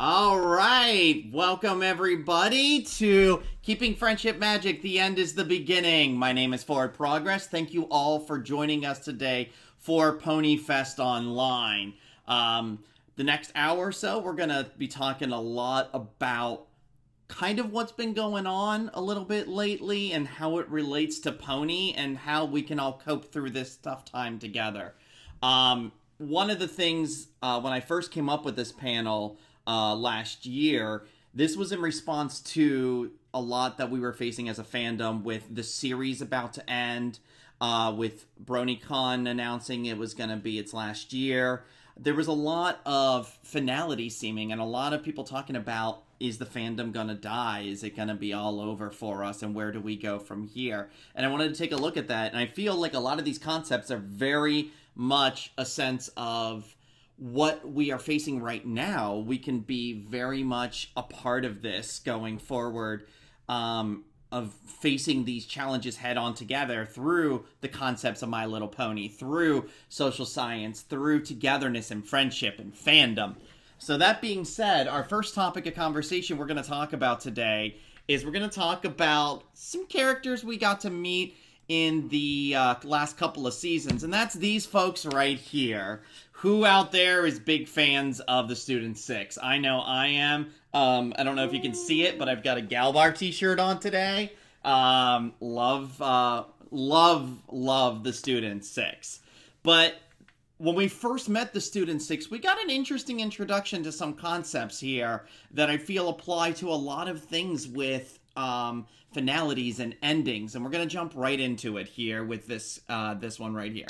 All right, welcome everybody to Keeping Friendship Magic, the end is the beginning. My name is Forward Progress. Thank you all for joining us today for PonyFest Online. The next hour or so, we're going to be talking a lot about kind of what's been going on a little bit lately and how it relates to Pony and how we can all cope through this tough time together. One of the things when I first came up with this panel last year, this was in response to a lot that we were facing as a fandom with the series about to end, with BronyCon announcing it was going to be its last year. There was a lot of finality seeming and a lot of people talking about, is the fandom going to die? Is it going to be all over for us? And where do we go from here? And I wanted to take a look at that. And I feel like a lot of these concepts are very much a sense of what we are facing right now. We can be very much a part of this going forward, of facing these challenges head on together through the concepts of My Little Pony, through social science, through togetherness and friendship and fandom. So that being said, our first topic of conversation we're going to talk about today is we're going to talk about some characters we got to meet in the last couple of seasons, and that's these folks right here. Who out there is big fans of the Student 6? I know I am. I don't know if you can see it, but I've got a Galbar t-shirt on today. Love the Student 6. But when we first met the Student 6, we got an interesting introduction to some concepts here that I feel apply to a lot of things with finalities and endings, and we're going to jump right into it here with this one right here.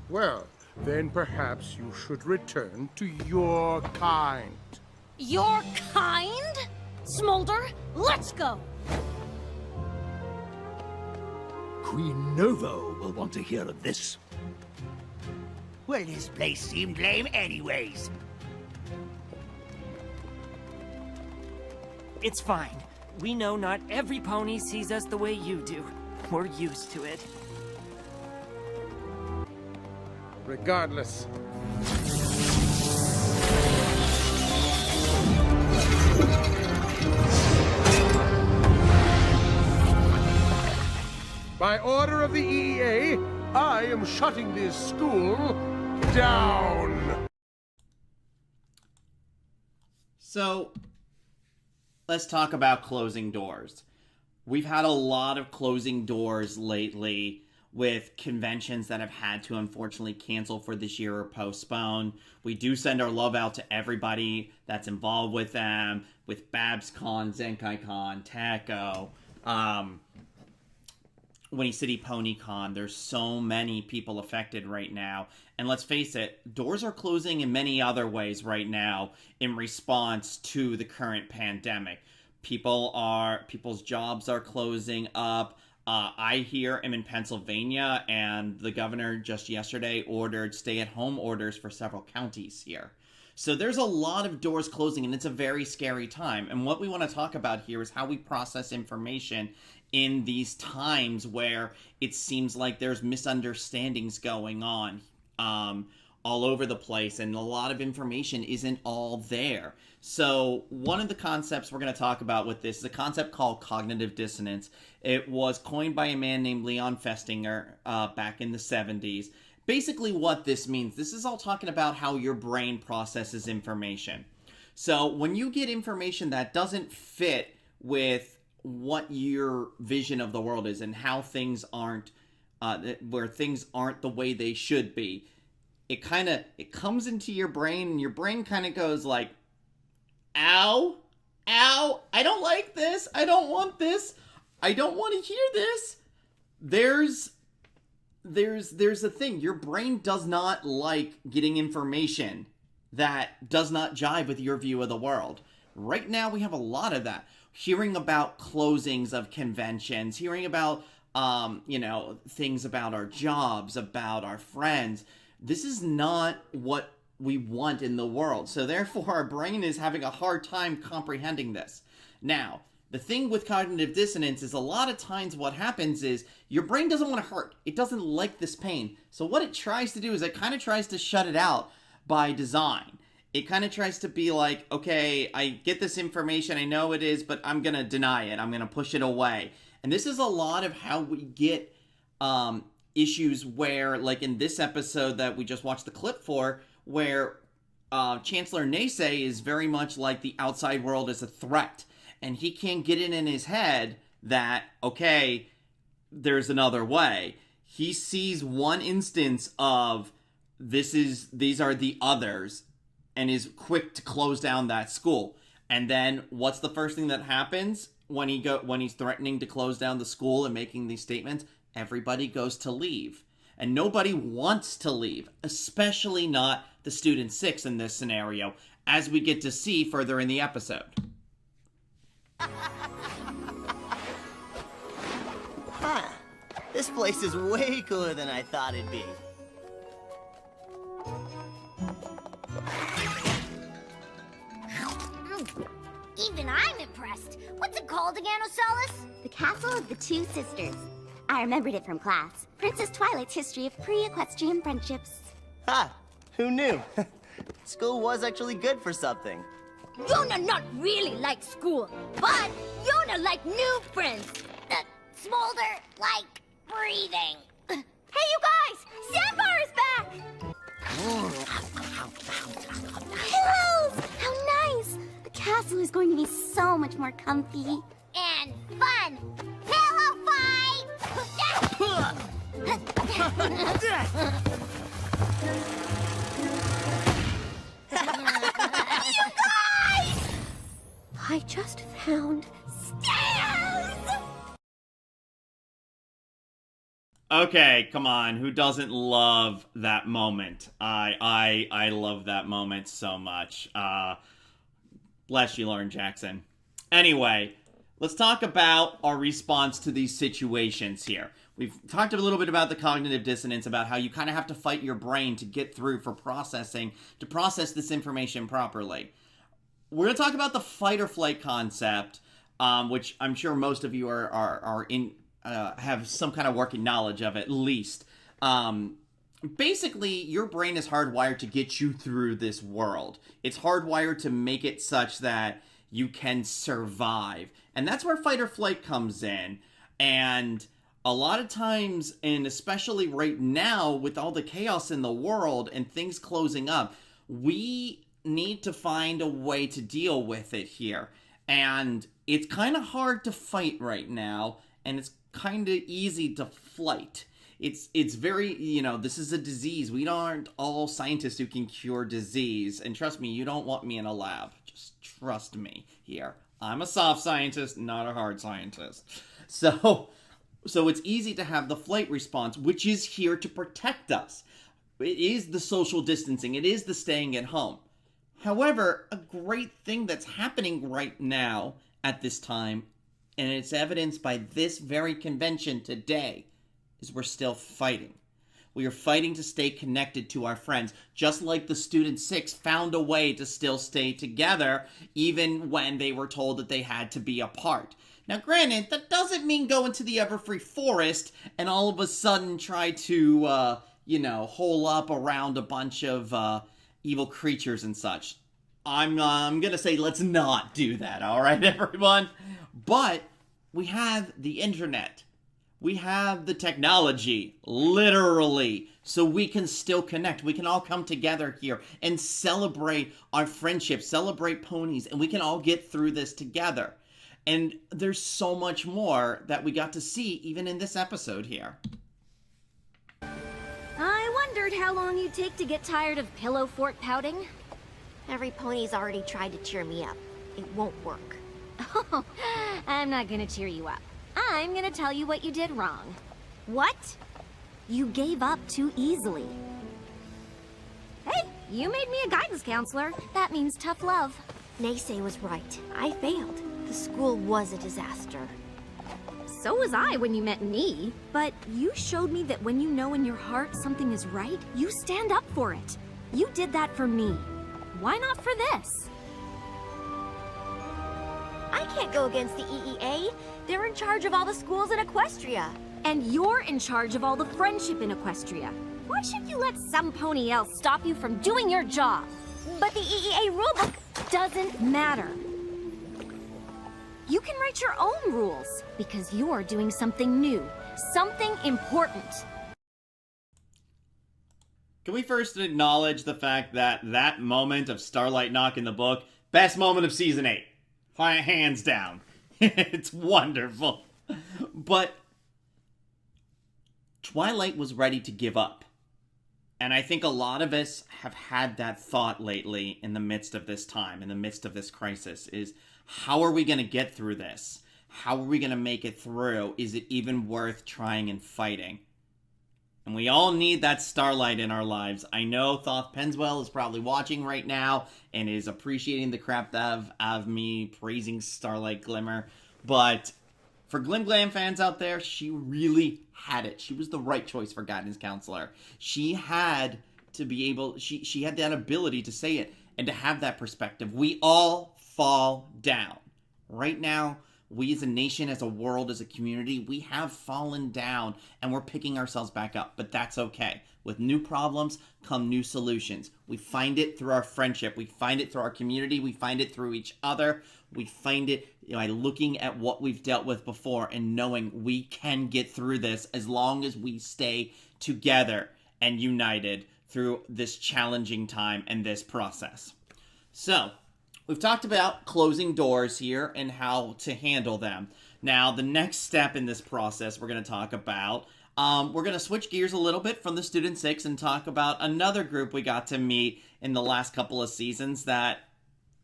Well, then perhaps you should return to your kind. Your kind? Smolder, let's go! Queen Novo will want to hear of this. Well, this place seemed lame anyways. It's fine. We know not every pony sees us the way you do. We're used to it. Regardless. By order of the EEA, I am shutting this school down. So, let's talk about closing doors. We've had a lot of closing doors lately with conventions that have had to unfortunately cancel for this year or postpone. We do send our love out to everybody that's involved with them, with BabsCon, ZenkaiCon, TACO, Winnie City PonyCon. There's so many people affected right now. And let's face it, doors are closing in many other ways right now in response to the current pandemic. People's jobs are closing up. I here am in Pennsylvania, and the governor just yesterday ordered stay-at-home orders for several counties here. So there's a lot of doors closing, and it's a very scary time. And what we want to talk about here is how we process information in these times where it seems like there's misunderstandings going on all over the place, and a lot of information isn't all there. So one of the concepts we're going to talk about with this is a concept called cognitive dissonance. It was coined by a man named Leon Festinger back in the 70s. Basically what this means, this is all talking about how your brain processes information. So when you get information that doesn't fit with what your vision of the world is and how things aren't, where things aren't the way they should be, it comes into your brain, and your brain kind of goes like, ow, I don't like this, I don't want this, I don't want to hear this. There's a thing, your brain does not like getting information that does not jive with your view of the world. Right now we have a lot of that. Hearing about closings of conventions, hearing about things about our jobs, about our friends. This is not what we want in the world. So therefore, our brain is having a hard time comprehending this. Now, the thing with cognitive dissonance is a lot of times what happens is your brain doesn't want to hurt. It doesn't like this pain. So what it tries to do is it kind of tries to shut it out by design. it kind of tries to be like, okay, I get this information, I know it is, but I'm going to deny it. I'm going to push it away. And this is a lot of how we get issues where, like in this episode that we just watched the clip for, where Chancellor Naysay is very much like the outside world is a threat. And he can't get it in his head that, okay, there's another way. He sees one instance of these are the others, and is quick to close down that school. And then what's the first thing that happens when he's threatening to close down the school and making these statements? Everybody goes to leave. And nobody wants to leave, especially not the Student 6 in this scenario, as we get to see further in the episode. Huh. This place is way cooler than I thought it'd be. Even I'm impressed. What's it called again, Osalis? The Castle of the Two Sisters. I remembered it from class. Princess Twilight's history of pre-equestrian friendships. Ha! Who knew? School was actually good for something. Yona not really like school, but Yona like new friends. Smolder like breathing. Hey, you guys! Sandbar is back! Pillows! How nice! The castle is going to be so much more comfy. And fun! Pillow fight! You guys! I just found Stairs! Okay, come on. Who doesn't love that moment? I love that moment so much. Bless you, Lauren Jackson. Anyway, let's talk about our response to these situations here. We've talked a little bit about the cognitive dissonance, about how you kind of have to fight your brain to get through for processing, to process this information properly. We're going to talk about the fight or flight concept, which I'm sure most of you are in, have some kind of working knowledge of at least. Basically, your brain is hardwired to get you through this world. It's hardwired to make it such that you can survive. And that's where fight or flight comes in. And a lot of times, and especially right now with all the chaos in the world and things closing up, we need to find a way to deal with it here. And it's kind of hard to fight right now, and it's kind of easy to flight. It's very, this is a disease. We aren't all scientists who can cure disease. And trust me, you don't want me in a lab. Just trust me here. I'm a soft scientist, not a hard scientist. So it's easy to have the flight response, which is here to protect us. It is the social distancing. It is the staying at home. However, a great thing that's happening right now at this time, and it's evidenced by this very convention today, is we're still fighting. We are fighting to stay connected to our friends, just like the Student 6 found a way to still stay together, even when they were told that they had to be apart. Now, granted, that doesn't mean go into the Everfree Forest and all of a sudden try to, hole up around a bunch of evil creatures and such. I'm gonna say let's not do that, alright, everyone? But we have the internet. We have the technology, literally, so we can still connect. We can all come together here and celebrate our friendship, celebrate ponies, and we can all get through this together. And there's so much more that we got to see even in this episode here. I wondered how long you'd take to get tired of Pillow Fort pouting. Every pony's already tried to cheer me up. It won't work. Oh, I'm not gonna cheer you up. I'm gonna tell you what you did wrong. What? You gave up too easily. Hey, you made me a guidance counselor. That means tough love. Naysay was right. I failed. The school was a disaster. So was I when you met me. But you showed me that when you know in your heart something is right, you stand up for it. You did that for me. Why not for this? I can't go against the EEA. They're in charge of all the schools in Equestria. And you're in charge of all the friendship in Equestria. Why should you let some pony else stop you from doing your job? But the EEA rulebook doesn't matter. You can write your own rules, because you're doing something new, something important. Can we first acknowledge the fact that that moment of Starlight knocking the book, best moment of Season 8. Hands down. It's wonderful. But Twilight was ready to give up. And I think a lot of us have had that thought lately in the midst of this time, in the midst of this crisis, is how are we going to get through this? How are we going to make it through? Is it even worth trying and fighting? And we all need that Starlight in our lives. I know Thoth Penswell is probably watching right now and is appreciating the crap of me praising Starlight Glimmer. But for Glim Glam fans out there, she really had it. She was the right choice for guidance counselor. She had to be able, she had that ability to say it and to have that perspective. We all fall down. Right now, we as a nation, as a world, as a community, we have fallen down and we're picking ourselves back up, but that's okay. With new problems come new solutions. We find it through our friendship. We find it through our community. We find it through each other. We find it by looking at what we've dealt with before and knowing we can get through this as long as we stay together and united through this challenging time and this process. So, we've talked about closing doors here and how to handle them. Now, the next step in this process we're going to talk about, we're going to switch gears a little bit from the Student 6 and talk about another group we got to meet in the last couple of seasons that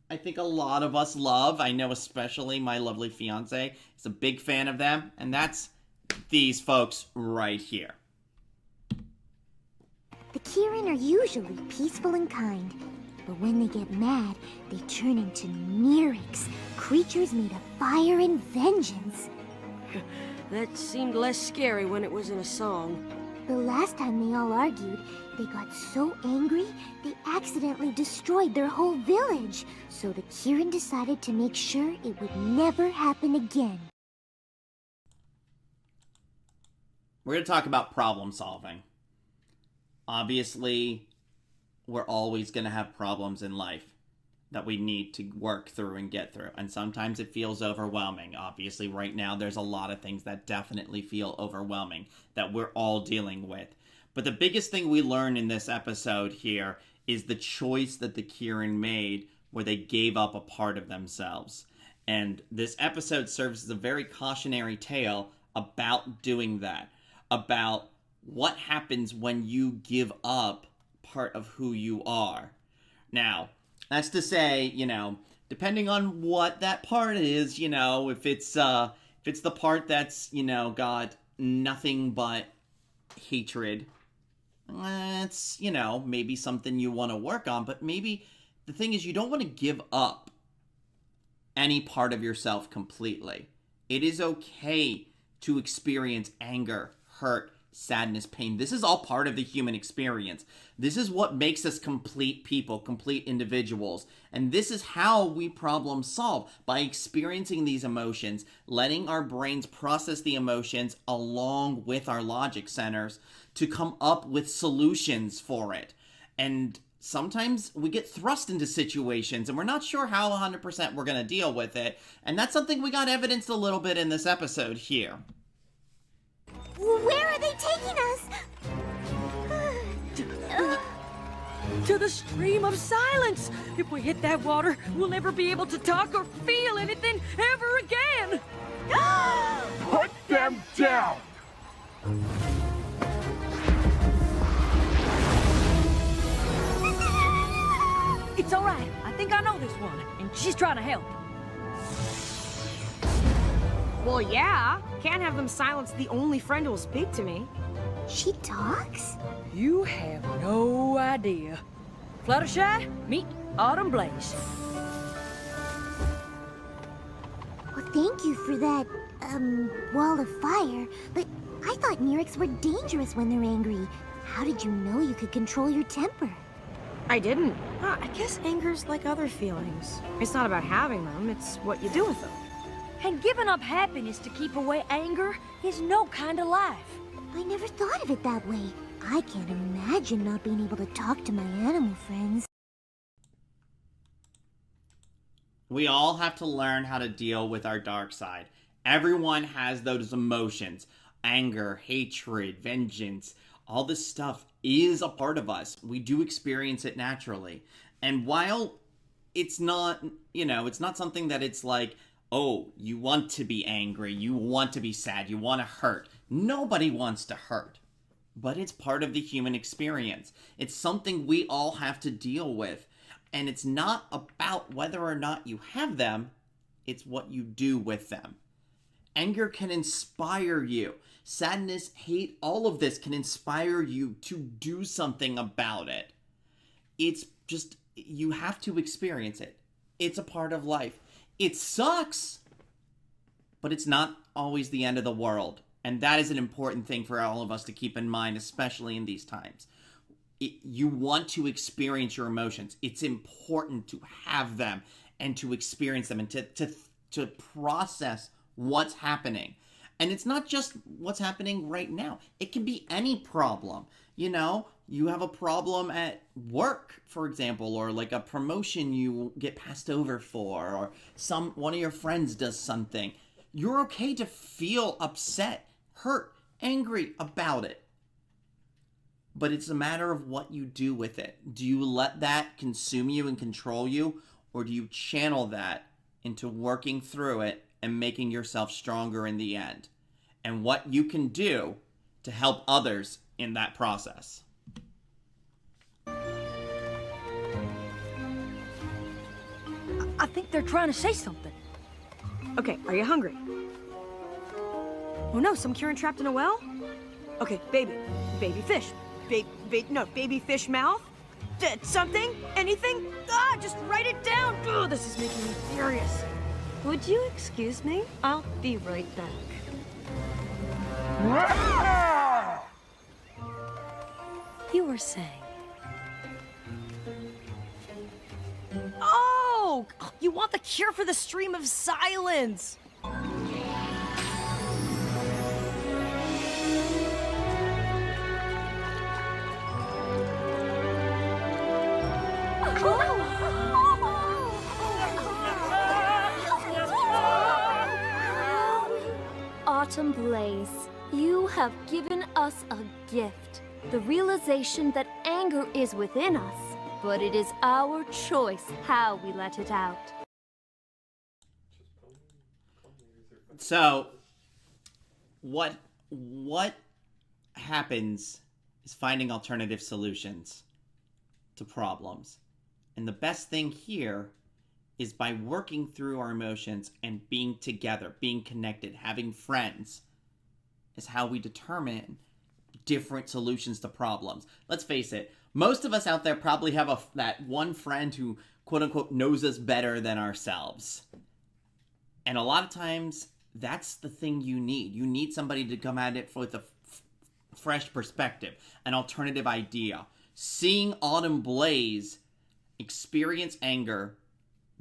I think a lot of us love. I know especially my lovely fiance is a big fan of them, and that's these folks right here. The Kirin are usually peaceful and kind. But when they get mad, they turn into Myrics, creatures made of fire and vengeance. That seemed less scary when it was in a song. The last time they all argued, they got so angry, they accidentally destroyed their whole village. So the Kirin decided to make sure it would never happen again. We're going to talk about problem solving. Obviously, we're always going to have problems in life that we need to work through and get through. And sometimes it feels overwhelming. Obviously, right now, there's a lot of things that definitely feel overwhelming that we're all dealing with. But the biggest thing we learn in this episode here is the choice that the Kirin made where they gave up a part of themselves. And this episode serves as a very cautionary tale about doing that, about what happens when you give up part of who you are. Now, that's to say, depending on what that part is, if it's the part that's, got nothing but hatred, it's, maybe something you want to work on, but maybe the thing is you don't want to give up any part of yourself completely. It is okay to experience anger, hurt, sadness, pain. This is all part of the human experience. This is what makes us complete people, complete individuals. And this is how we problem solve, by experiencing these emotions, letting our brains process the emotions along with our logic centers to come up with solutions for it. And sometimes we get thrust into situations and we're not sure how 100% we're going to deal with it. And that's something we got evidenced a little bit in this episode here. Where are they taking us? To the stream of silence! If we hit that water, we'll never be able to talk or feel anything ever again! Put them down! It's alright. I think I know this one, and she's trying to help. Well, yeah. Can't have them silence the only friend who'll speak to me. She talks? You have no idea. Fluttershy, meet Autumn Blaze. Well, thank you for that, wall of fire. But I thought Myrics were dangerous when they're angry. How did you know you could control your temper? I didn't. I guess anger's like other feelings. It's not about having them, it's what you do with them. And giving up happiness to keep away anger is no kind of life. I never thought of it that way. I can't imagine not being able to talk to my animal friends. We all have to learn how to deal with our dark side. Everyone has those emotions. Anger, hatred, vengeance, all this stuff is a part of us. We do experience it naturally. And while it's not, it's not something that it's like, oh, you want to be angry, you want to be sad, you want to hurt. Nobody wants to hurt. But it's part of the human experience. It's something we all have to deal with. And it's not about whether or not you have them, it's what you do with them. Anger can inspire you. Sadness, hate, all of this can inspire you to do something about it. It's just, you have to experience it. It's a part of life. It sucks, but it's not always the end of the world. And that is an important thing for all of us to keep in mind, especially in these times. You want to experience your emotions. It's important to have them and to experience them and to process what's happening. And it's not just what's happening right now. It can be any problem. You have a problem at work, for example, or like a promotion you get passed over for, or one of your friends does something. You're okay to feel upset, hurt, angry about it. But it's a matter of what you do with it. Do you let that consume you and control you, or do you channel that into working through it and making yourself stronger in the end? And what you can do to help others in that process. I think they're trying to say something. Okay, are you hungry? Oh no, some Kieran trapped in a well? Okay, baby fish. Baby fish mouth? Something? Anything? Just write it down! Ugh, this is making me furious. Would you excuse me? I'll be right back. You were saying... Oh! You want the cure for the stream of silence! Autumn Blaze, you have given us a gift. The realization that anger is within us, but it is our choice how we let it out. So, what happens is finding alternative solutions to problems. And the best thing here is by working through our emotions and being together, being connected, having friends, is how we determine different solutions to problems. Let's face it, most of us out there probably have that one friend who, quote unquote, knows us better than ourselves. And a lot of times, that's the thing you need. You need somebody to come at it with a fresh perspective, an alternative idea. Seeing Autumn Blaze experience anger,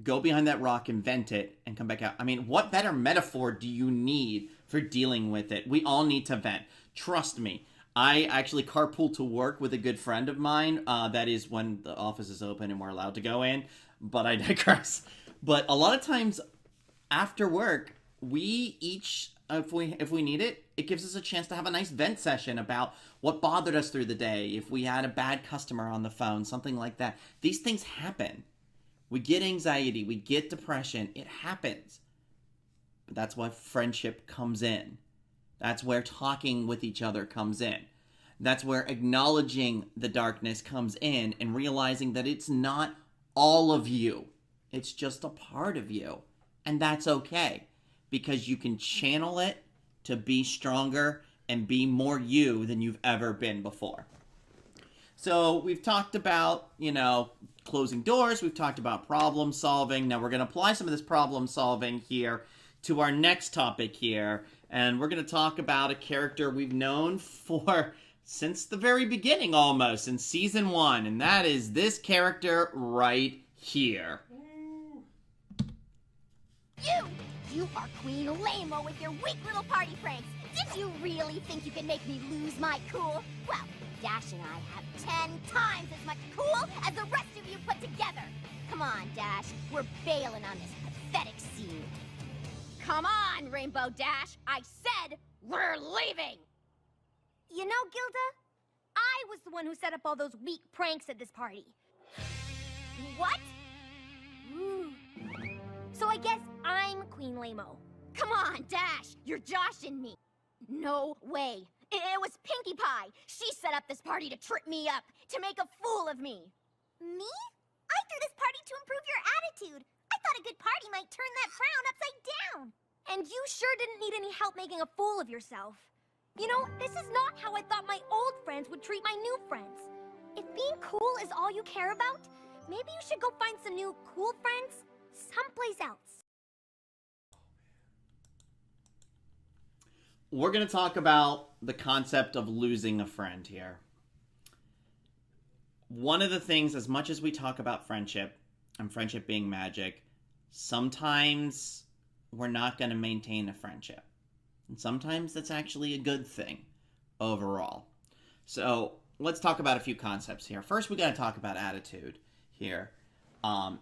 go behind that rock, invent it, and come back out. I mean, what better metaphor do you need for dealing with it? We all need to vent. Trust me. I actually carpool to work with a good friend of mine. That is when the office is open and we're allowed to go in. But I digress. But a lot of times after work, we each, if we need it, it gives us a chance to have a nice vent session about what bothered us through the day. If we had a bad customer on the phone, something like that. These things happen. We get anxiety, we get depression, it happens. But that's why friendship comes in. That's where talking with each other comes in. That's where acknowledging the darkness comes in and realizing that it's not all of you. It's just a part of you. And that's okay, because you can channel it to be stronger and be more you than you've ever been before. So we've talked about, closing doors. We've talked about problem solving. Now we're going to apply some of this problem solving here to our next topic here. And we're going to talk about a character we've known for since the very beginning almost, in season 1. And that is this character right here. You are Queen Lame-o with your weak little party pranks. Did you really think you could make me lose my cool? Well, Dash and I have 10 times as much cool as the rest of you put together. Come on, Dash. We're bailing on this pathetic scene. Come on, Rainbow Dash. I said we're leaving. You know, Gilda, I was the one who set up all those weak pranks at this party. What? Ooh. So I guess I'm Queen Lamo. Come on, Dash. You're joshing me. No way. It was Pinkie Pie. She set up this party to trip me up, to make a fool of me. Me? I threw this party to improve your attitude. I thought a good party might turn that frown upside down. And you sure didn't need any help making a fool of yourself. You know, this is not how I thought my old friends would treat my new friends. If being cool is all you care about, maybe you should go find some new cool friends someplace else. We're going to talk about the concept of losing a friend here. One of the things, as much as we talk about friendship and friendship being magic, sometimes we're not going to maintain a friendship. And sometimes that's actually a good thing overall. So let's talk about a few concepts here. First, we got to talk about attitude here.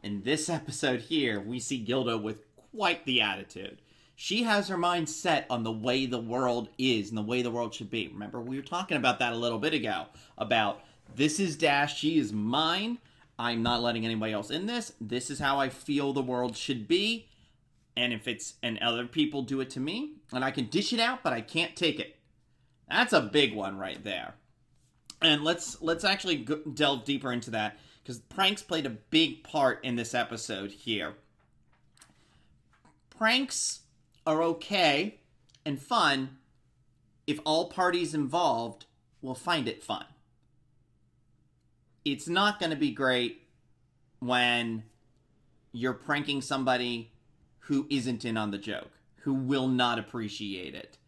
In this episode here, we see Gilda with quite the attitude. She has her mind set on the way the world is and the way the world should be. Remember, we were talking about that a little bit ago. About, this is Dash, she is mine. I'm not letting anybody else in this. This is how I feel the world should be. And if it's, and other people do it to me, and I can dish it out, but I can't take it. That's a big one right there. And let's actually delve deeper into that, because pranks played a big part in this episode here. Pranks are okay and fun if all parties involved will find it fun. It's not going to be great when you're pranking somebody who isn't in on the joke, who will not appreciate it.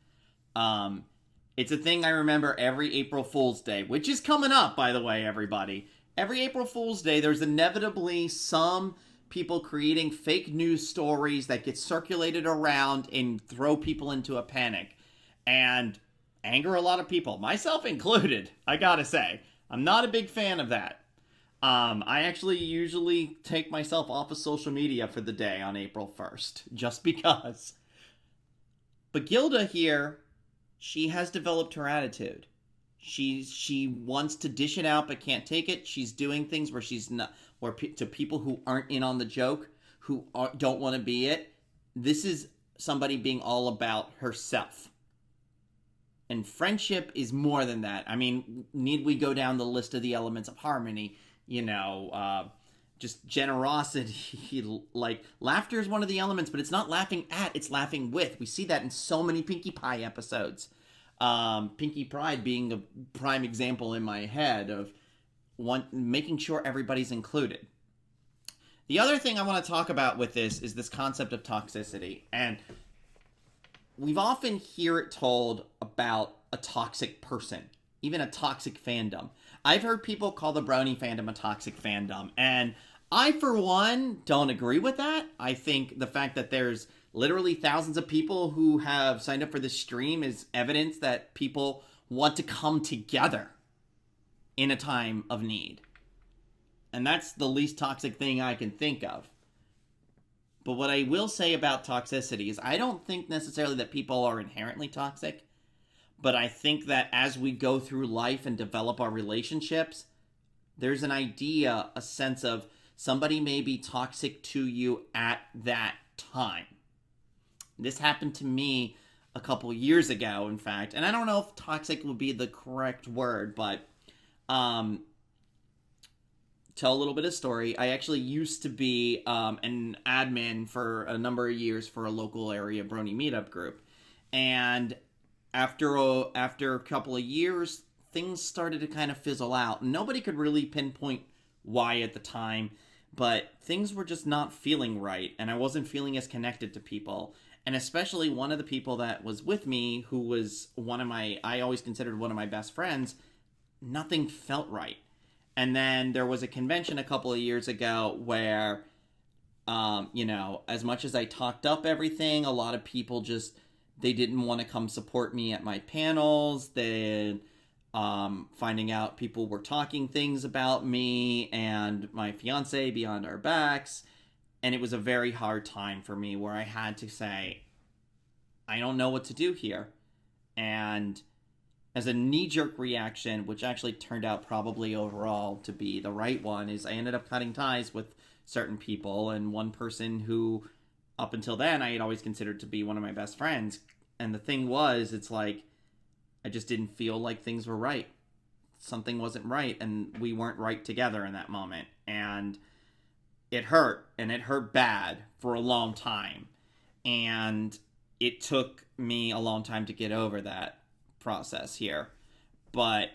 It's a thing I remember every April Fool's Day, which is coming up, by the way, everybody. Every April Fool's Day, there's inevitably some people creating fake news stories that get circulated around and throw people into a panic and anger a lot of people, myself included, I gotta say. I'm not a big fan of that. I actually usually take myself off of social media for the day on April 1st, just because. But Gilda here, she has developed her attitude. She wants to dish it out but can't take it. She's doing things where she's not, to people who aren't in on the joke, who don't want to be it. This is somebody being all about herself. And friendship is more than that. I mean, need we go down the list of the elements of harmony? You know, just generosity, like laughter is one of the elements, but it's not laughing at, it's laughing with. We see that in so many Pinkie Pie episodes. Pinkie Pride being a prime example in my head of making sure everybody's included. The other thing I want to talk about with this is this concept of toxicity. And we've often hear it told about a toxic person, even a toxic fandom. I've heard people call the brony fandom a toxic fandom, and I, for one, don't agree with that. I think the fact that there's literally thousands of people who have signed up for this stream is evidence that people want to come together in a time of need. And that's the least toxic thing I can think of. But what I will say about toxicity is I don't think necessarily that people are inherently toxic, but I think that as we go through life and develop our relationships, there's an idea, a sense of somebody may be toxic to you at that time. This happened to me a couple years ago, in fact, and I don't know if toxic would be the correct word, but tell a little bit of story. I actually used to be an admin for a number of years for a local area brony meetup group, and after a couple of years, things started to kind of fizzle out. Nobody could really pinpoint why at the time, but things were just not feeling right, and I wasn't feeling as connected to people. And especially one of the people that was with me, who was I always considered one of my best friends, nothing felt right. And then there was a convention a couple of years ago where, as much as I talked up everything, a lot of people they didn't want to come support me at my panels. finding out people were talking things about me and my fiance behind our backs. And it was a very hard time for me where I had to say, I don't know what to do here. And as a knee-jerk reaction, which actually turned out probably overall to be the right one, is I ended up cutting ties with certain people. And one person who, up until then, I had always considered to be one of my best friends. And the thing was, it's like, I just didn't feel like things were right. Something wasn't right, and we weren't right together in that moment. And it hurt, and it hurt bad for a long time. And it took me a long time to get over that process here. But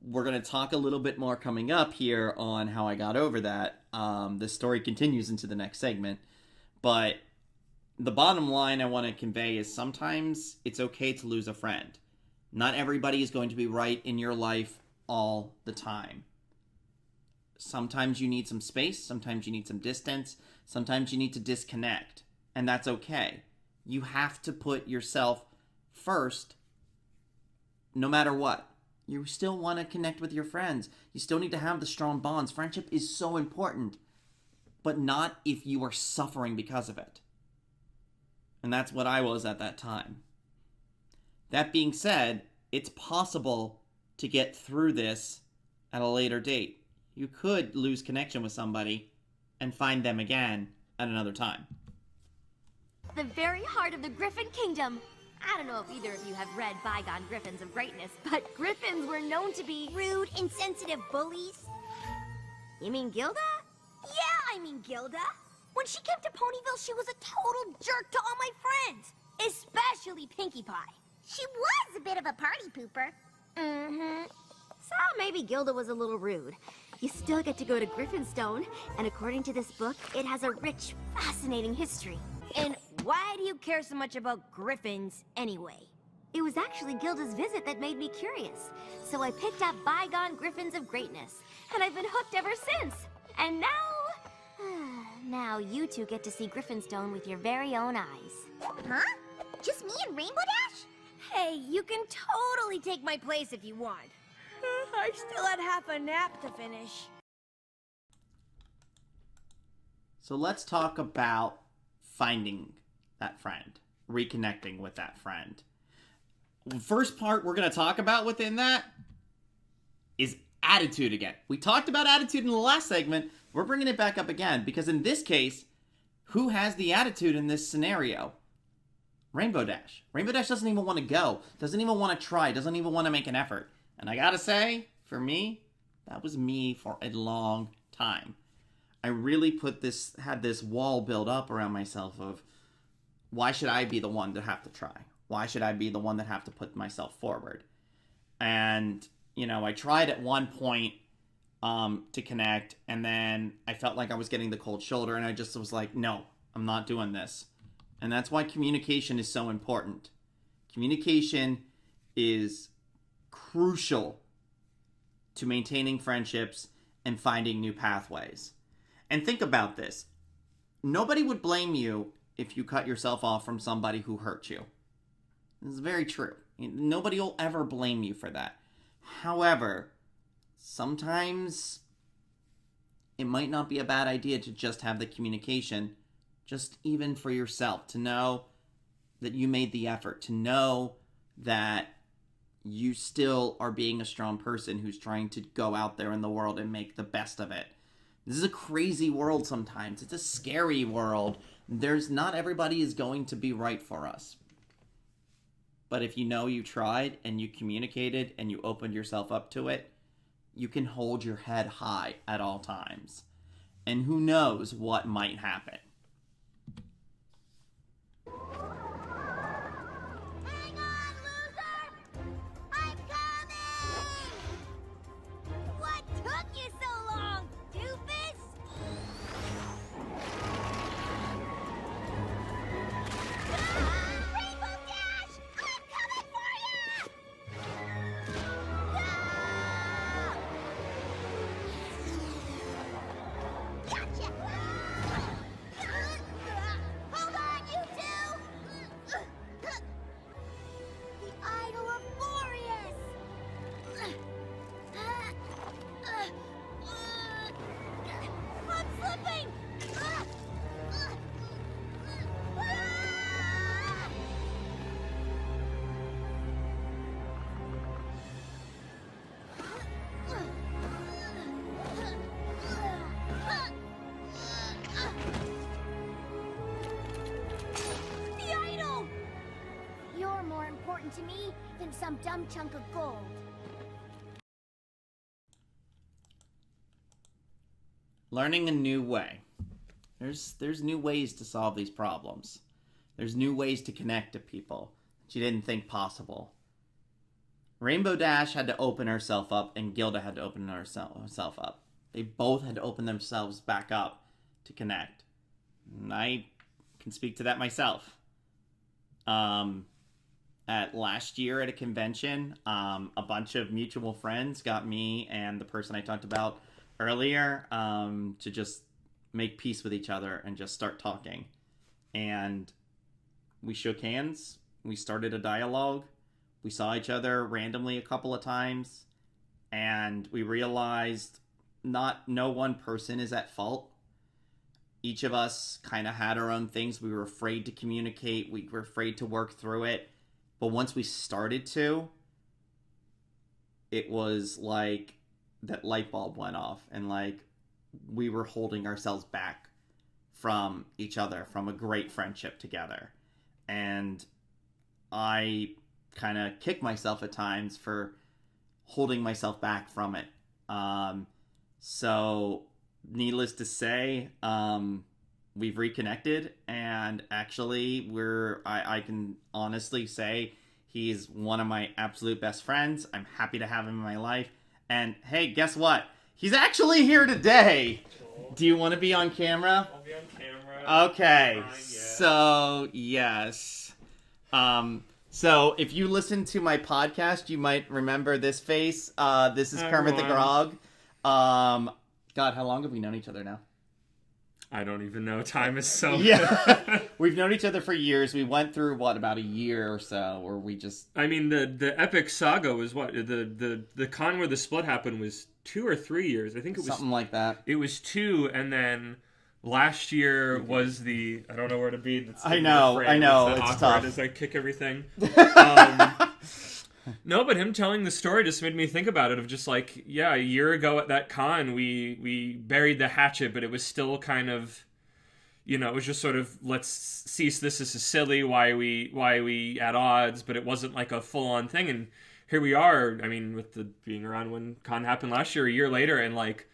we're going to talk a little bit more coming up here on how I got over that. The story continues into the next segment. But the bottom line I want to convey is sometimes it's okay to lose a friend. Not everybody is going to be right in your life all the time. Sometimes you need some space. Sometimes you need some distance. Sometimes you need to disconnect. And that's okay. You have to put yourself first no matter what. You still want to connect with your friends. You still need to have the strong bonds. Friendship is so important. But not if you are suffering because of it. And that's what I was at that time. That being said, it's possible to get through this at a later date. You could lose connection with somebody and find them again at another time. The very heart of the Griffin Kingdom. I don't know if either of you have read Bygone Griffins of Greatness, but Griffins were known to be rude, insensitive bullies. You mean Gilda? Yeah, I mean Gilda. When she came to Ponyville, she was a total jerk to all my friends, especially Pinkie Pie. She was a bit of a party pooper. Mm-hmm. So maybe Gilda was a little rude. You still get to go to Griffinstone, and according to this book, it has a rich, fascinating history. And why do you care so much about griffins anyway? It was actually Gilda's visit that made me curious. So I picked up Bygone Griffins of Greatness, and I've been hooked ever since. And now you two get to see Griffinstone with your very own eyes. Huh? Just me and Rainbow Dash? Hey, you can totally take my place if you want. I still had half a nap to finish. So let's talk about finding that friend, reconnecting with that friend. First part we're going to talk about within that is attitude again. We talked about attitude in the last segment. We're bringing it back up again because in this case, who has the attitude in this scenario? Rainbow Dash. Rainbow Dash doesn't even want to go, doesn't even want to try, doesn't even want to make an effort. And I gotta say, for me, that was me for a long time. I really had this wall built up around myself of, why should I be the one to have to try? Why should I be the one that have to put myself forward? And, you know, I tried at one point to connect, and then I felt like I was getting the cold shoulder, and I just was like, no, I'm not doing this. And that's why communication is so important. Communication is crucial to maintaining friendships and finding new pathways. And think about this. Nobody would blame you if you cut yourself off from somebody who hurt you. This is very true. Nobody will ever blame you for that. However, sometimes it might not be a bad idea to just have the communication, just even for yourself, to know that you made the effort, to know that you still are being a strong person who's trying to go out there in the world and make the best of it. This is a crazy world sometimes. It's a scary world. Not everybody is going to be right for us. But if you know you tried and you communicated and you opened yourself up to it, you can hold your head high at all times. And who knows what might happen. Hang on, loser! I'm coming! What took you so long, doofus? Rainbow Dash! I'm coming for you! Gotcha! important to me than some dumb chunk of gold. Learning a new way. There's new ways to solve these problems. There's new ways to connect to people that you didn't think possible. Rainbow Dash had to open herself up, and Gilda had to open herself up. They both had to open themselves back up to connect. And I can speak to that myself. At last year at a convention, a bunch of mutual friends got me and the person I talked about earlier to just make peace with each other and just start talking. And we shook hands. We started a dialogue. We saw each other randomly a couple of times. And we realized no one person is at fault. Each of us kind of had our own things. We were afraid to communicate. We were afraid to work through it. But once we started to, it was like that light bulb went off. And like we were holding ourselves back from each other, from a great friendship together. And I kind of kick myself at times for holding myself back from it. So needless to say, we've reconnected, and actually I can honestly say he's one of my absolute best friends. I'm happy to have him in my life. And hey, guess what? He's actually here today. Do you want to be on camera? I'll be on camera. Okay. So, yes. So if you listen to my podcast, you might remember this face. This is Kermit the Grog. God, how long have we known each other now? I don't even know. Time is so... Yeah. We've known each other for years. We went through, about a year or so, where we just... I mean, the epic saga was what? The con where the split happened was 2 or 3 years. I think it was... Something like that. It was 2, and then last year was the... I don't know where to be. I know. It's tough. As I kick everything. No, but him telling the story just made me think about it, of just like, yeah, a year ago at that con, we buried the hatchet, but it was still kind of, it was just sort of, let's cease this is silly, why are we at odds, but it wasn't like a full-on thing, and here we are, I mean, with the being around when con happened last year, a year later, and like,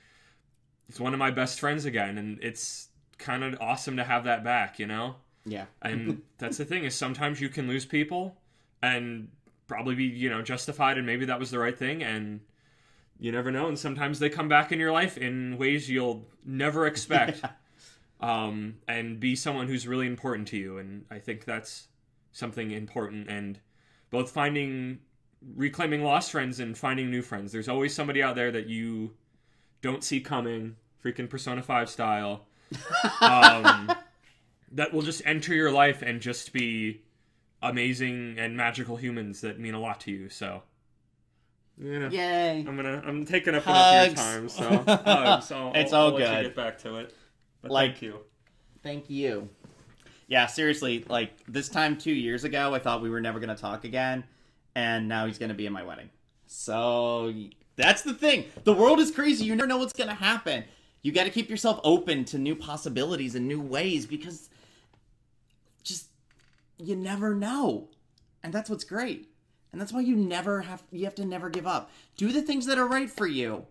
it's one of my best friends again, and it's kind of awesome to have that back, Yeah. And that's the thing, is sometimes you can lose people, and probably be, justified, and maybe that was the right thing, and you never know, and sometimes they come back in your life in ways you'll never expect. Yeah. And be someone who's really important to you, and I think that's something important, and both reclaiming lost friends and finding new friends. There's always somebody out there that you don't see coming, freaking Persona 5 style, that will just enter your life and just be amazing and magical humans that mean a lot to you. So yay, I'm taking up enough of your time, so hugs. It's I'll all let good. You get back to it. But thank you. Yeah, seriously, like this time 2 years ago, I thought we were never going to talk again, and now he's going to be in my wedding. So that's the thing. The world is crazy. You never know what's going to happen. You got to keep yourself open to new possibilities and new ways, because you never know. And that's what's great. And that's why you have to never give up. Do the things that are right for you.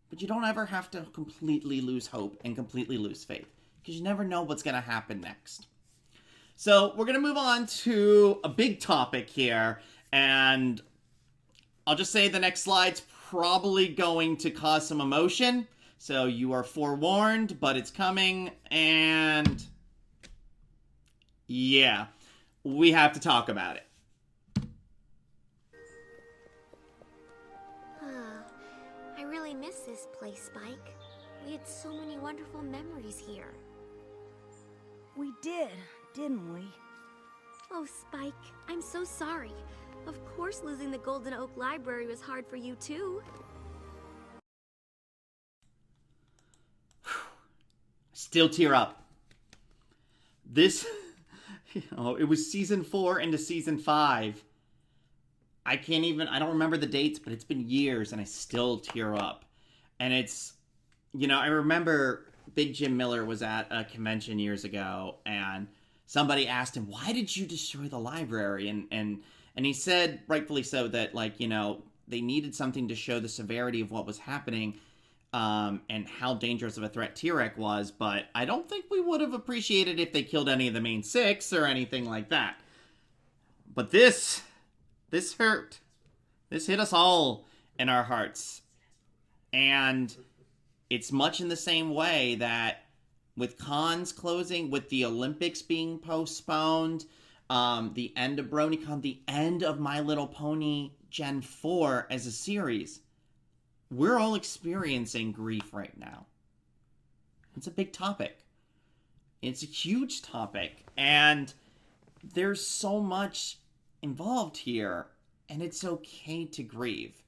But you don't ever have to completely lose hope and completely lose faith, because you never know what's going to happen next. So we're going to move on to a big topic here. And I'll just say the next slide's probably going to cause some emotion. So you are forewarned, but it's coming. And yeah, we have to talk about it. I really miss this place, Spike. We had so many wonderful memories here. We did, didn't we? Oh, Spike, I'm so sorry. Of course losing the Golden Oak Library was hard for you, too. Still tear up. This... it was season 4 into season 5. I don't remember the dates, but it's been years and I still tear up. And it's, I remember Big Jim Miller was at a convention years ago, and somebody asked him, why did you destroy the library? And And he said, rightfully so, that, like, you know, they needed something to show the severity of what was happening, and how dangerous of a threat T-Rex was, but I don't think we would have appreciated if they killed any of the main 6 or anything like that. But this hurt. This hit us all in our hearts. And it's much in the same way that with cons closing, with the Olympics being postponed, the end of BronyCon, the end of My Little Pony Gen 4 as a series, we're all experiencing grief right now. It's a big topic. It's a huge topic. And there's so much involved here. And it's okay to grieve.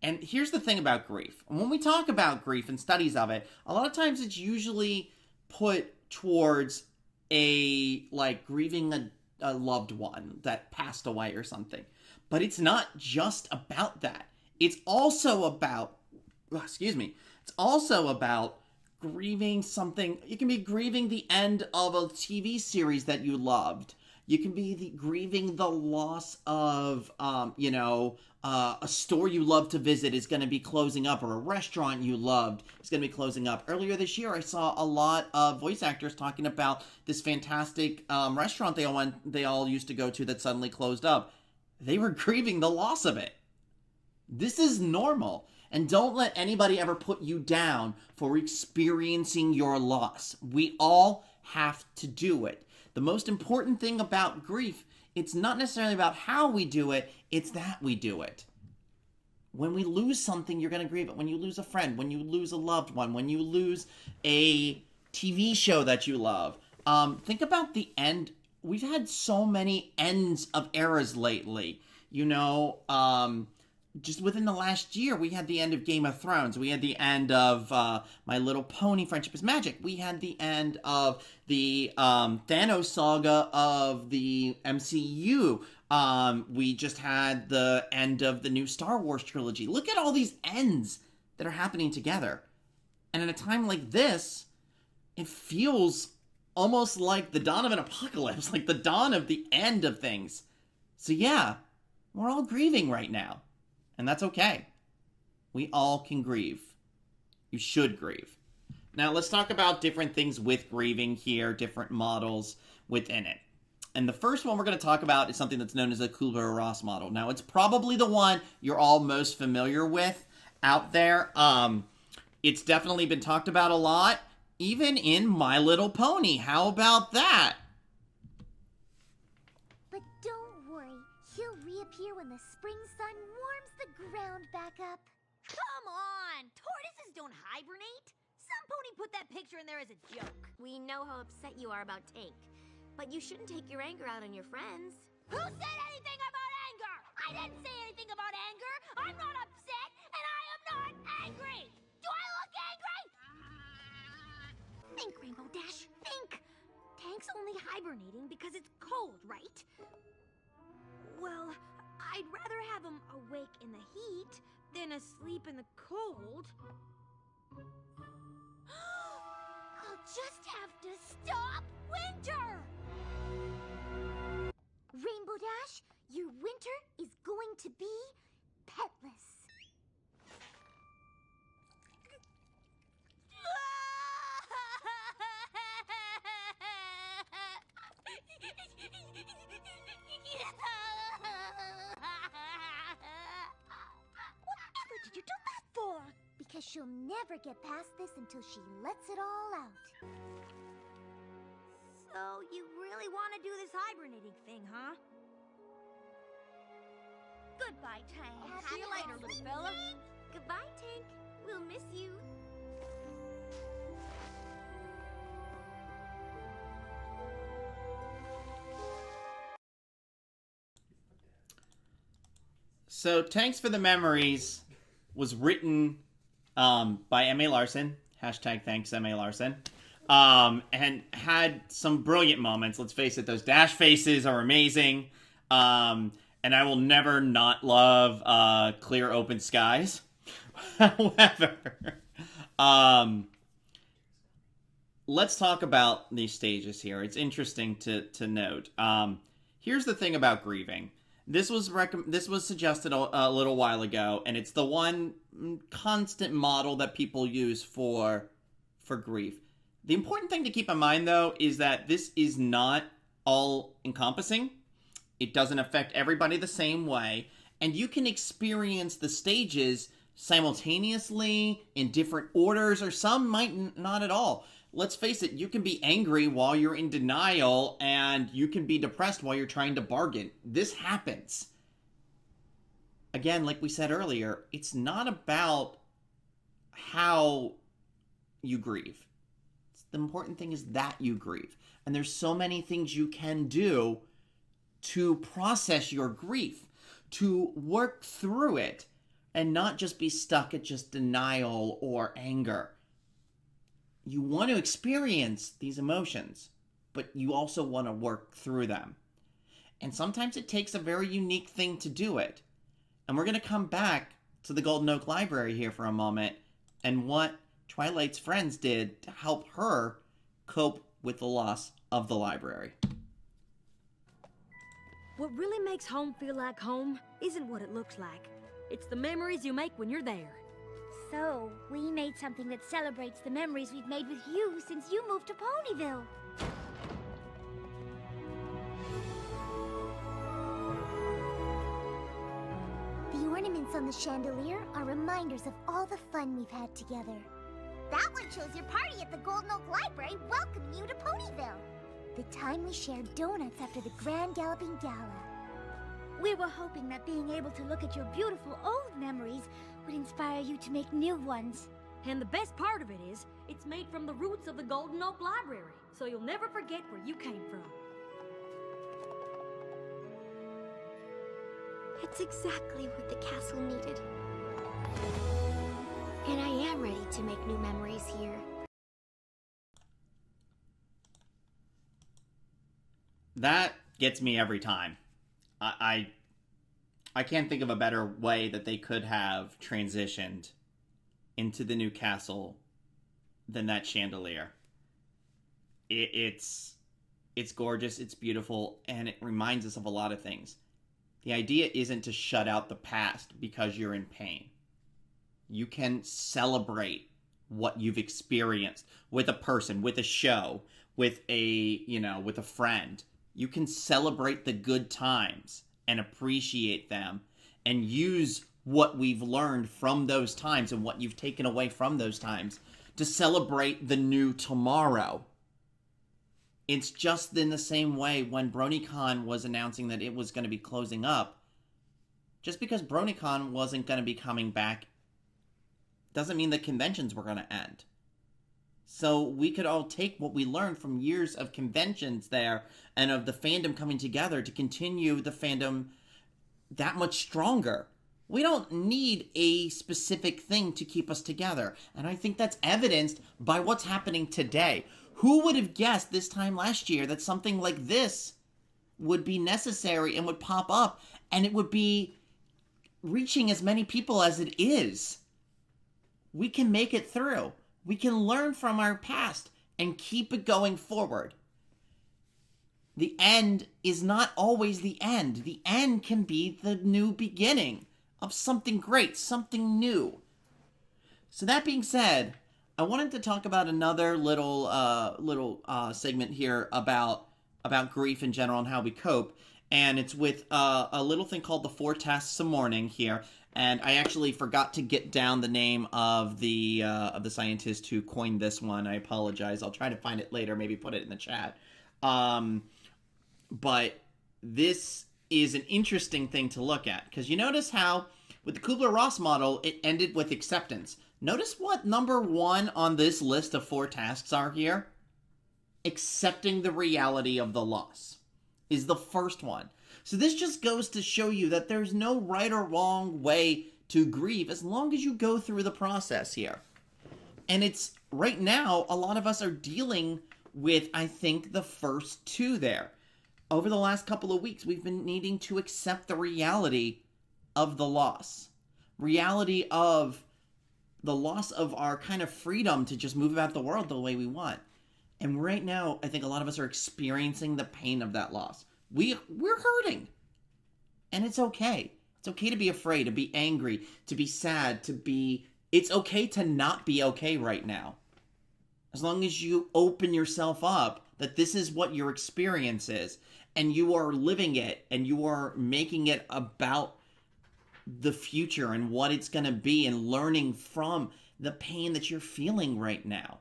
And here's the thing about grief. When we talk about grief and studies of it, a lot of times it's usually put towards grieving a loved one that passed away or something. But it's not just about that. It's also about, it's also about grieving something. You can be grieving the end of a TV series that you loved. You can be grieving the loss of, a store you love to visit is going to be closing up, or a restaurant you loved is going to be closing up. Earlier this year, I saw a lot of voice actors talking about this fantastic restaurant they all used to go to that suddenly closed up. They were grieving the loss of it. This is normal. And don't let anybody ever put you down for experiencing your loss. We all have to do it. The most important thing about grief, it's not necessarily about how we do it, it's that we do it. When we lose something, you're going to grieve it. When you lose a friend, when you lose a loved one, when you lose a TV show that you love. Think about the end. We've had so many ends of eras lately. Just within the last year, we had the end of Game of Thrones. We had the end of My Little Pony, Friendship is Magic. We had the end of the Thanos saga of the MCU. We just had the end of the new Star Wars trilogy. Look at all these ends that are happening together. And at a time like this, it feels almost like the dawn of an apocalypse, like the dawn of the end of things. So yeah, we're all grieving right now. And that's okay. We all can grieve. You should grieve. Now, let's talk about different things with grieving here, different models within it. And the first one we're going to talk about is something that's known as a Kubler-Ross model. Now, it's probably the one you're all most familiar with out there. It's definitely been talked about a lot, even in My Little Pony. How about that? But don't worry. He'll reappear when the spring sun warms the ground back up. Come on! Tortoises don't hibernate! Some pony put that picture in there as a joke. We know how upset you are about Tank, but you shouldn't take your anger out on your friends. Who said anything about anger? I didn't say anything about anger! I'm not upset, and I am not angry! Do I look angry? Think, Rainbow Dash, think! Tank's only hibernating because it's cold, right? Well, I'd rather have him awake in the heat than asleep in the cold. I'll just have to stop winter! Rainbow Dash, your winter is going to be petless. Whatever did you do that for? Because she'll never get past this until she lets it all out. So you really want to do this hibernating thing, huh? Goodbye, Tank. See you later, little fella. Goodbye, Tank. We'll miss you. So, Tanks for the Memories was written by M.A. Larson, hashtag thanks M.A. Larson, and had some brilliant moments. Let's face it, those Dash faces are amazing, and I will never not love Clear Open Skies. However, let's talk about these stages here. It's interesting to note. Here's the thing about grieving. This was suggested a little while ago, and it's the one constant model that people use for grief. The important thing to keep in mind, though, is that this is not all-encompassing. It doesn't affect everybody the same way, and you can experience the stages simultaneously in different orders, or some might not at all. Let's face it, you can be angry while you're in denial, and you can be depressed while you're trying to bargain. This happens. Again, like we said earlier, it's not about how you grieve. The important thing is that you grieve. And there's so many things you can do to process your grief, to work through it, and not just be stuck at just denial or anger. You want to experience these emotions, but you also want to work through them. And sometimes it takes a very unique thing to do it. And we're going to come back to the Golden Oak Library here for a moment and what Twilight's friends did to help her cope with the loss of the library. What really makes home feel like home isn't what it looks like. It's the memories you make when you're there. So, we made something that celebrates the memories we've made with you since you moved to Ponyville. The ornaments on the chandelier are reminders of all the fun we've had together. That one shows your party at the Golden Oak Library welcoming you to Ponyville. The time we shared donuts after the Grand Galloping Gala. We were hoping that being able to look at your beautiful old memories would inspire you to make new ones. And the best part of it is, it's made from the roots of the Golden Oak Library, so you'll never forget where you came from. It's exactly what the castle needed. And I am ready to make new memories here. That gets me every time. I can't think of a better way that they could have transitioned into the new castle than that chandelier. It's gorgeous, it's beautiful, and it reminds us of a lot of things. The idea isn't to shut out the past because you're in pain. You can celebrate what you've experienced with a person, with a show, with a friend. You can celebrate the good times and appreciate them and use what we've learned from those times and what you've taken away from those times to celebrate the new tomorrow. It's just in the same way when BronyCon was announcing that it was going to be closing up. Just because BronyCon wasn't going to be coming back doesn't mean the conventions were going to end. So we could all take what we learned from years of conventions there and of the fandom coming together to continue the fandom that much stronger. We don't need a specific thing to keep us together. And I think that's evidenced by what's happening today. Who would have guessed this time last year that something like this would be necessary and would pop up and it would be reaching as many people as it is? We can make it through. We can learn from our past and keep it going forward. The end is not always the end. The end can be the new beginning of something great, something new. So that being said, I wanted to talk about another little segment here about grief in general and how we cope. And it's with a little thing called the 4 Tasks a Morning here. And I actually forgot to get down the name of the scientist who coined this one. I apologize. I'll try to find it later, maybe put it in the chat. But this is an interesting thing to look at. Because you notice how, with the Kubler-Ross model, it ended with acceptance. Notice what number 1 on this list of 4 tasks are here? Accepting the reality of the loss is the first one. So this just goes to show you that there's no right or wrong way to grieve as long as you go through the process here. And it's, right now, a lot of us are dealing with, I think, the first 2 there. Over the last couple of weeks, we've been needing to accept the reality of the loss. Reality of the loss of our kind of freedom to just move about the world the way we want. And right now, I think a lot of us are experiencing the pain of that loss. We're hurting. And it's okay. It's okay to be afraid, to be angry, to be sad, it's okay to not be okay right now. As long as you open yourself up that this is what your experience is, and you are living it, and you are making it about the future and what it's going to be, and learning from the pain that you're feeling right now.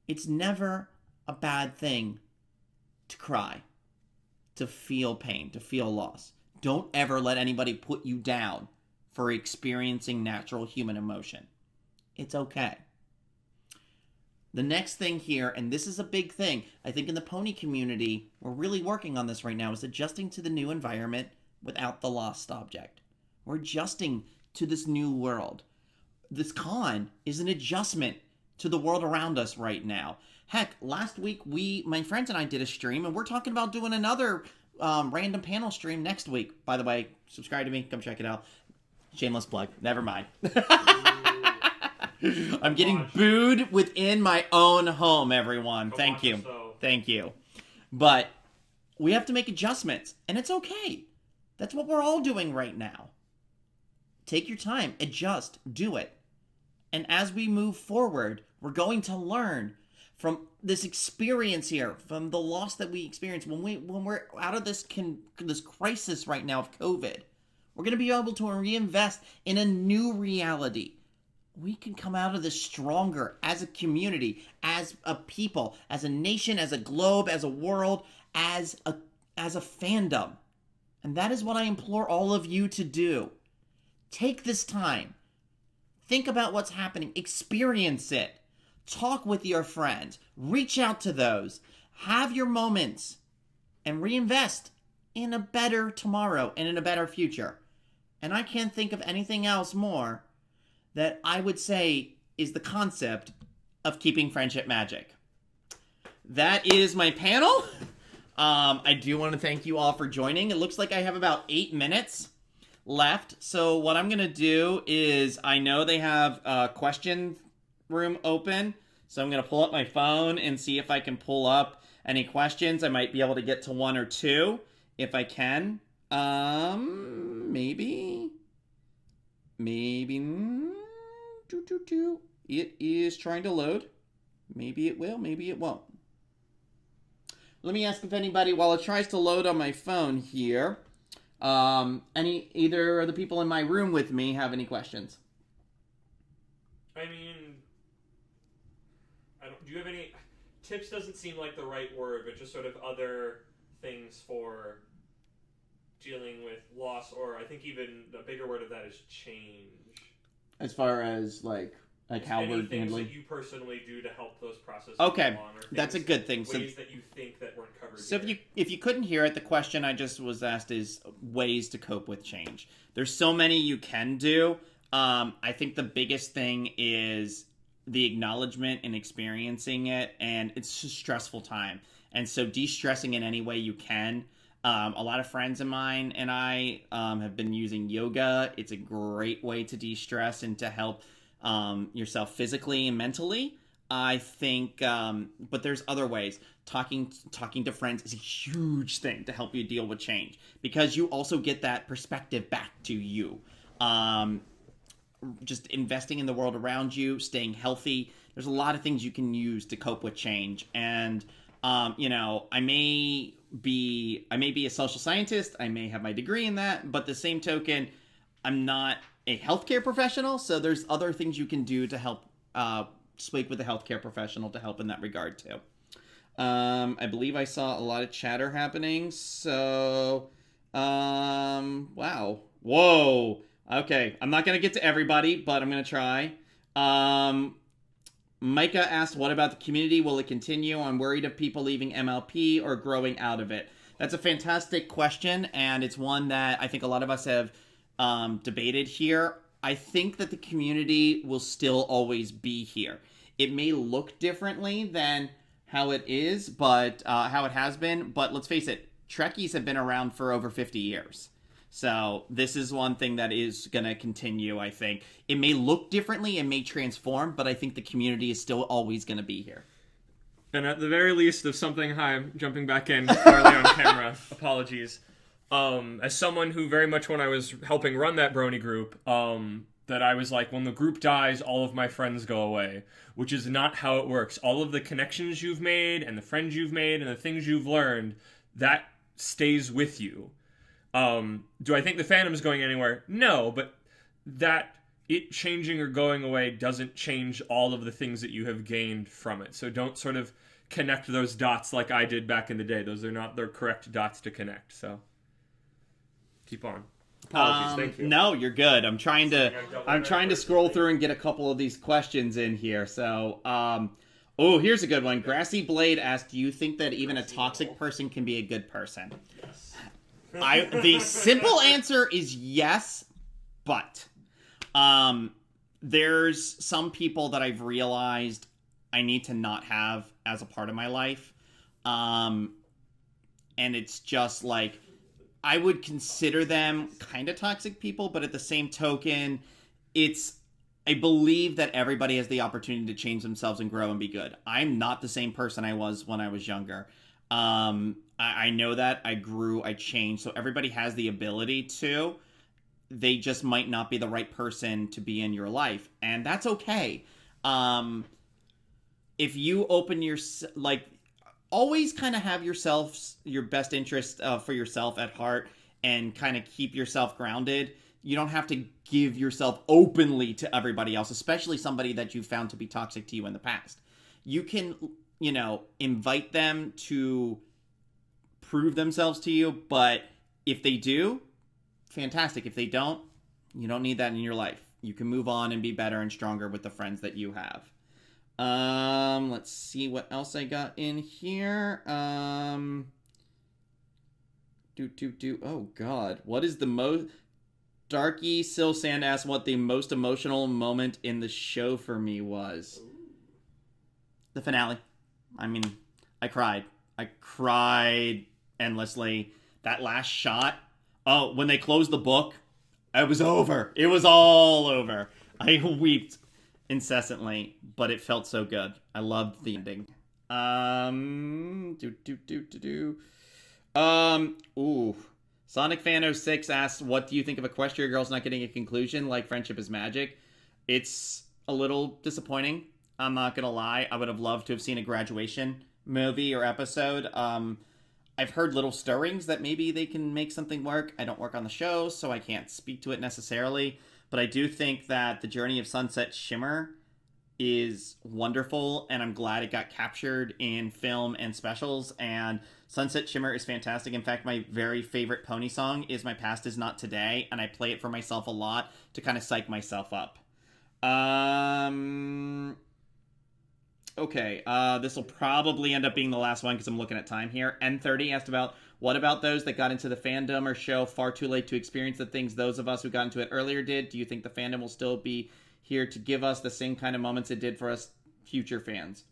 It's never a bad thing to cry, to feel pain, to feel loss. Don't ever let anybody put you down for experiencing natural human emotion. It's okay. The next thing here, and this is a big thing, I think in the pony community, we're really working on this right now, is adjusting to the new environment without the lost object. We're adjusting to this new world. This con is an adjustment to the world around us right now. Heck, last week, my friends and I did a stream, and we're talking about doing another random panel stream next week. By the way, subscribe to me. Come check it out. Shameless plug. Never mind. I'm getting booed within my own home, everyone. Thank you. Thank you. But we have to make adjustments, and it's okay. That's what we're all doing right now. Take your time. Adjust. Do it. And as we move forward, we're going to learn from this experience here, from the loss that we experience when we're out of this crisis right now of COVID. We're going to be able to reinvest in a new reality. We can come out of this stronger as a community, as a people, as a nation, as a globe, as a world, as a fandom. And that is what I implore all of you to do. Take this time. Think about what's happening. Experience it. Talk with your friends. Reach out to those. Have your moments. And reinvest in a better tomorrow and in a better future. And I can't think of anything else more that I would say is the concept of keeping friendship magic. That is my panel. I do want to thank you all for joining. It looks like I have about 8 minutes left. So what I'm going to do is, I know they have a question room open. So I'm going to pull up my phone and see if I can pull up any questions. I might be able to get to 1 or 2 if I can. Maybe. It is trying to load. Maybe it will, maybe it won't. Let me ask if anybody, while it tries to load on my phone here, either of the people in my room with me have any questions? I mean, do you have any tips? Doesn't seem like the right word, but just sort of other things for dealing with loss, or I think even the bigger word of that is change. As far as like how we're handling things that you personally do to help those processes. Okay, along, or that's a good thing. Ways that you think that weren't covered. So here. if you couldn't hear it, the question I just was asked is ways to cope with change. There's so many you can do. I think the biggest thing is the acknowledgement and experiencing it, and it's a stressful time. And so de-stressing in any way you can. A lot of friends of mine and I have been using yoga. It's a great way to de-stress and to help yourself physically and mentally. I think, but there's other ways. Talking to friends is a huge thing to help you deal with change, because you also get that perspective back to you. Just investing in the world around you, staying healthy. There's a lot of things you can use to cope with change. And, I may be a social scientist. I may have my degree in that, but the same token, I'm not a healthcare professional. So there's other things you can do to help, speak with a healthcare professional to help in that regard too. I believe I saw a lot of chatter happening. So, wow. Whoa. Okay. I'm not going to get to everybody, but I'm going to try. Micah asked, what about the community? Will it continue? I'm worried of people leaving MLP or growing out of it. That's a fantastic question, and it's one that I think a lot of us have debated here. I think that the community will still always be here. It may look differently than how it is, but how it has been. But let's face it, Trekkies have been around for over 50 years. So this is one thing that is going to continue, I think. It may look differently, it may transform, but I think the community is still always going to be here. And at the very least, if something, hi, I'm jumping back in early on camera, apologies. as someone who very much, when I was helping run that brony group, that I was like, when the group dies, all of my friends go away, which is not how it works. All of the connections you've made and the friends you've made and the things you've learned, that stays with you. Do I think the fandom's going anywhere? No, but that it changing or going away doesn't change all of the things that you have gained from it. So don't sort of connect those dots like I did back in the day. Those are not the correct dots to connect. So keep on. Apologies, thank you. No, you're good. I'm trying to scroll through and get a couple of these questions in here. So, here's a good one. Grassy Blade asked, do you think that even a toxic person can be a good person? Yes. The simple answer is yes, but there's some people that I've realized I need to not have as a part of my life. And it's just like, I would consider them kind of toxic people, but at the same token, I believe that everybody has the opportunity to change themselves and grow and be good. I'm not the same person I was when I was younger. I know that. I grew, I changed. So everybody has the ability to. They just might not be the right person to be in your life. And that's okay. If you open your, always kind of have your best interest for yourself at heart and kind of keep yourself grounded. You don't have to give yourself openly to everybody else, especially somebody that you found to be toxic to you in the past. You can, invite them to prove themselves to you, but if they do, fantastic. If they don't, you don't need that in your life. You can move on and be better and stronger with the friends that you have. Let's see what else I got in here. Oh God, what is the most... Darky Silsand asked what the most emotional moment in the show for me was. The finale. I mean, I cried. I cried endlessly. That last shot. Oh, when they closed the book, it was over. It was all over. I wept incessantly, but it felt so good. I loved the ending. Sonic Fan 06 asks, what do you think of Equestria Girls not getting a conclusion like Friendship is Magic? It's a little disappointing. I'm not gonna lie. I would have loved to have seen a graduation movie or episode. I've heard little stirrings that maybe they can make something work. I don't work on the show, so I can't speak to it necessarily. But I do think that the journey of Sunset Shimmer is wonderful, and I'm glad it got captured in film and specials. And Sunset Shimmer is fantastic. In fact, my very favorite pony song is My Past Is Not Today, and I play it for myself a lot to kind of psych myself up. Okay, this will probably end up being the last one because I'm looking at time here. N30 asked about, what about those that got into the fandom or show far too late to experience the things those of us who got into it earlier did? Do you think the fandom will still be here to give us the same kind of moments it did for us future fans?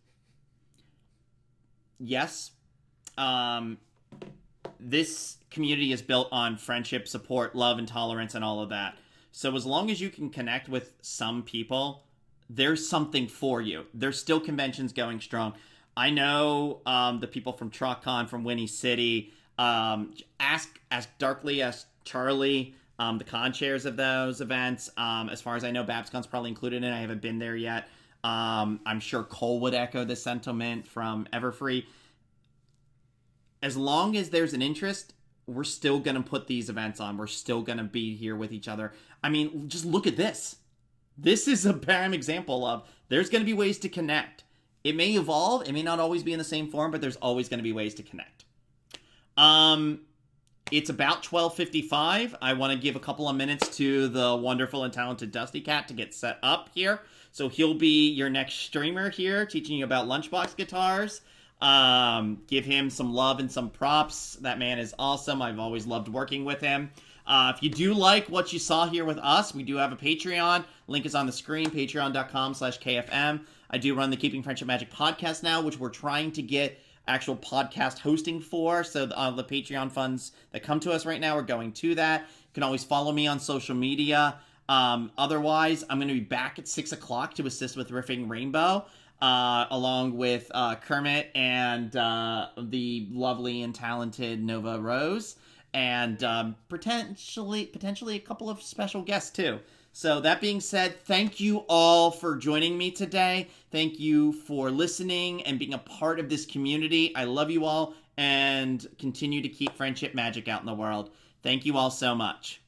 Yes. This community is built on friendship, support, love, and tolerance, and all of that. So as long as you can connect with some people, there's something for you. There's still conventions going strong. I know the people from TrockCon, from Winnie City, ask Darkly, ask Charlie, the con chairs of those events. As far as I know, BabsCon's probably included in it. I haven't been there yet. I'm sure Cole would echo the sentiment from Everfree. As long as there's an interest, we're still going to put these events on. We're still going to be here with each other. I mean, just look at this. This is a prime example of there's going to be ways to connect. It may evolve. It may not always be in the same form, but there's always going to be ways to connect. It's about 12:55. I want to give a couple of minutes to the wonderful and talented Dusty Cat to get set up here. So he'll be your next streamer here, teaching you about lunchbox guitars. Give him some love and some props. That man is awesome. I've always loved working with him. If you do like what you saw here with us, we do have a Patreon. Link is on the screen, patreon.com/KFM. I do run the Keeping Friendship Magic podcast now, which we're trying to get actual podcast hosting for. So the Patreon funds that come to us right now are going to that. You can always follow me on social media. Otherwise, I'm going to be back at 6 o'clock to assist with Riffing Rainbow, along with Kermit and the lovely and talented Nova Rose. and potentially a couple of special guests too. So that being said, thank you all for joining me today. Thank you for listening and being a part of this community. I love you all, and continue to keep friendship magic out in the world. Thank you all so much.